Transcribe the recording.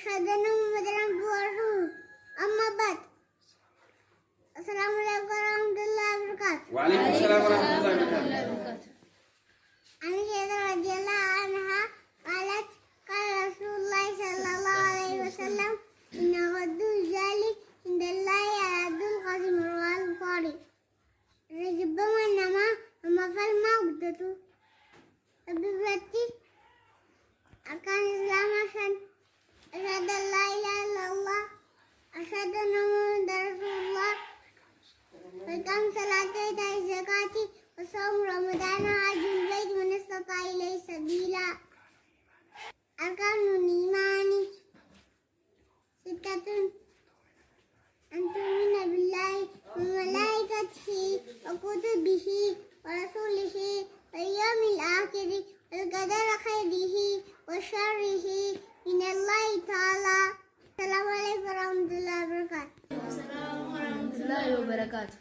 أشهد أن محمدا عبده ورسوله. أما بعد، السلام عليكم ورحمة الله وبركاته. وعليكم السلام ورحمة الله وبركاته. عن سيدة رضي الله عنها قالت: قال رسول الله صلى الله عليه وسلم: إن غض الرجال عند الله يعد القاسم رواه البخاري. رجبما نما وما فالما غدته أبي أركان الإسلام أشهد أن لا إله إلا الله، أشهد أن محمدا رسول الله، وإقام الصلاة وإيتاء الزكاة وصوم رمضان وحج البيت من استطاع إليه سبيلا. أركان الإيمان ستة: أن تؤمن بالله وملائكته وكتبه ورسوله واليوم الآخر والقدر خيره وشره من الله تعالى. السلام عليكم ورحمة الله وبركاته. السلام ورحمة الله وبركاته.